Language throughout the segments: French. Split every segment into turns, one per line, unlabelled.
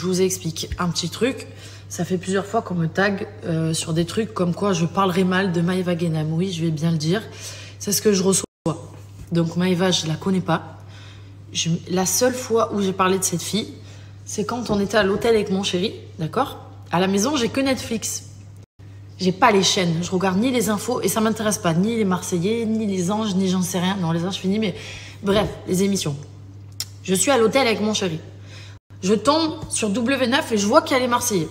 je vous explique un petit truc. Ça fait plusieurs fois qu'on me tag sur des trucs comme quoi je parlerai mal de Maëva Guénam. Oui, je vais bien le dire. C'est ce que je reçois. Donc Maëva, je la connais pas. La seule fois où j'ai parlé de cette fille, c'est quand on était à l'hôtel avec mon chéri, d'accord? À la maison, j'ai que Netflix. J'ai pas les chaînes. Je regarde ni les infos et ça m'intéresse pas. Ni les Marseillais, ni les Anges, ni j'en sais rien. Non, les Anges, fini, mais bref, les émissions. Je suis à l'hôtel avec mon chéri. Je tombe sur W9 et je vois qu'il y a les Marseillais.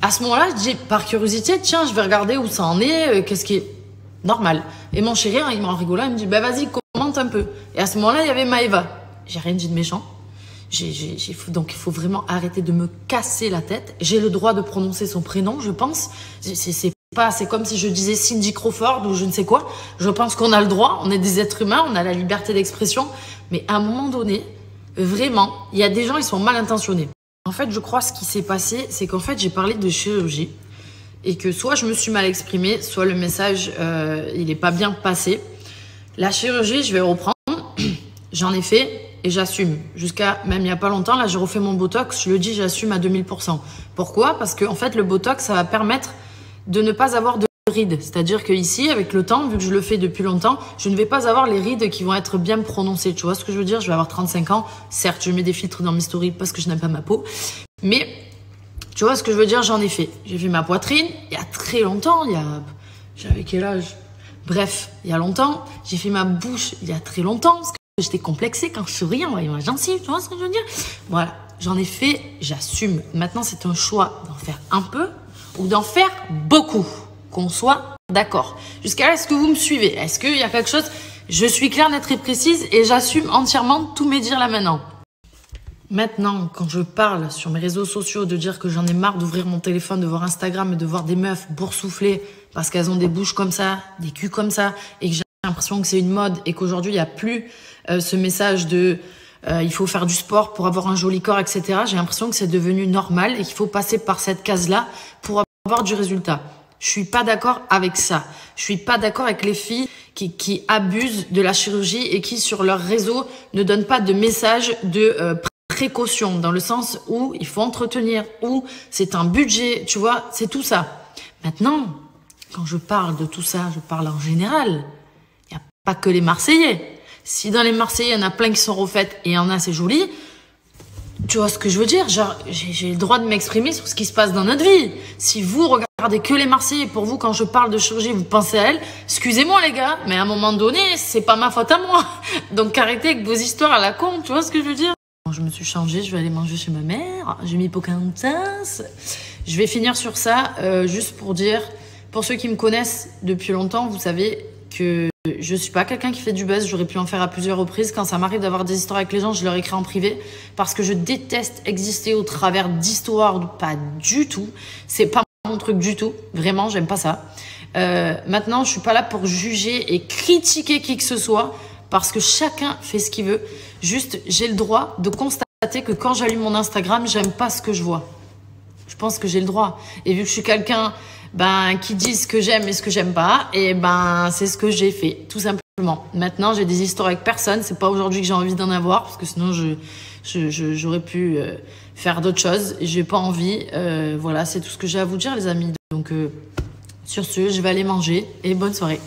À ce moment-là, je dis, par curiosité, tiens, je vais regarder où ça en est, qu'est-ce qui est normal. Et mon chéri, il m'en rigolant, il me dit, bah vas-y, commente un peu. Et à ce moment-là, il y avait Maëva. J'ai rien dit de méchant. Donc il faut vraiment arrêter de me casser la tête. J'ai le droit de prononcer son prénom, je pense. C'est comme si je disais Cindy Crawford ou je ne sais quoi. Je pense qu'on a le droit, on est des êtres humains, on a la liberté d'expression. Mais à un moment donné, vraiment, il y a des gens, ils sont mal intentionnés. En fait, je crois ce qui s'est passé, c'est qu'en fait, j'ai parlé de chirurgie et que soit je me suis mal exprimée, soit le message, il n'est pas bien passé. La chirurgie, je vais reprendre. J'en ai fait et j'assume. Jusqu'à même il n'y a pas longtemps, là, j'ai refait mon Botox. Je le dis, j'assume à 2000%. Pourquoi? Parce que en fait, le Botox, ça va permettre de ne pas avoir de rides. C'est-à-dire que ici, avec le temps, vu que je le fais depuis longtemps, je ne vais pas avoir les rides qui vont être bien prononcées. Tu vois ce que je veux dire? Je vais avoir 35 ans. Certes, je mets des filtres dans mes stories parce que je n'aime pas ma peau. Mais tu vois ce que je veux dire? J'en ai fait. J'ai fait ma poitrine il y a très longtemps. J'avais quel âge? Bref, il y a longtemps. J'ai fait ma bouche il y a très longtemps parce que j'étais complexée quand je souris en voyant ma gencive. Tu vois ce que je veux dire? Voilà, j'en ai fait, j'assume. Maintenant, c'est un choix d'en faire un peu ou d'en faire beaucoup. Qu'on soit d'accord. Jusqu'à là, est-ce que vous me suivez? Est-ce qu'il y a quelque chose? Je suis claire, nette et précise et j'assume entièrement tous mes dires là maintenant. Maintenant, quand je parle sur mes réseaux sociaux de dire que j'en ai marre d'ouvrir mon téléphone, de voir Instagram et de voir des meufs boursouflées parce qu'elles ont des bouches comme ça, des culs comme ça et que j'ai l'impression que c'est une mode et qu'aujourd'hui, il n'y a plus ce message de il faut faire du sport pour avoir un joli corps, etc. J'ai l'impression que c'est devenu normal et qu'il faut passer par cette case-là pour avoir du résultat. Je suis pas d'accord avec ça. Je suis pas d'accord avec les filles qui abusent de la chirurgie et qui, sur leur réseau, ne donnent pas de message de précaution, dans le sens où il faut entretenir, où c'est un budget, tu vois, c'est tout ça. Maintenant, quand je parle de tout ça, je parle en général. Il n'y a pas que les Marseillais. Si dans les Marseillais, il y en a plein qui sont refaites et il y en a, c'est joli, tu vois ce que je veux dire? Genre, j'ai le droit de m'exprimer sur ce qui se passe dans notre vie. Si vous regardez que les Marseillais, pour vous, quand je parle de chirurgie, vous pensez à elle, excusez-moi les gars, mais à un moment donné, c'est pas ma faute à moi. Donc arrêtez avec vos histoires à la con, tu vois ce que je veux dire? Je me suis changée, je vais aller manger chez ma mère, j'ai mis Pocahontas. Je vais finir sur ça, juste pour dire, pour ceux qui me connaissent depuis longtemps, vous savez que je suis pas quelqu'un qui fait du buzz, j'aurais pu en faire à plusieurs reprises. Quand ça m'arrive d'avoir des histoires avec les gens, je leur écris en privé parce que je déteste exister au travers d'histoires, pas du tout. C'est pas mon truc du tout, vraiment, j'aime pas ça. Maintenant, je suis pas là pour juger et critiquer qui que ce soit parce que chacun fait ce qu'il veut. Juste, j'ai le droit de constater que quand j'allume mon Instagram, j'aime pas ce que je vois. Je pense que j'ai le droit. Et vu que je suis quelqu'un qui dit ce que j'aime et ce que j'aime pas, et c'est ce que j'ai fait, tout simplement. Maintenant, j'ai des histoires avec personne. C'est pas aujourd'hui que j'ai envie d'en avoir, parce que sinon, j'aurais pu faire d'autres choses. J'ai pas envie. Voilà, c'est tout ce que j'ai à vous dire, les amis. Donc, sur ce, je vais aller manger et bonne soirée.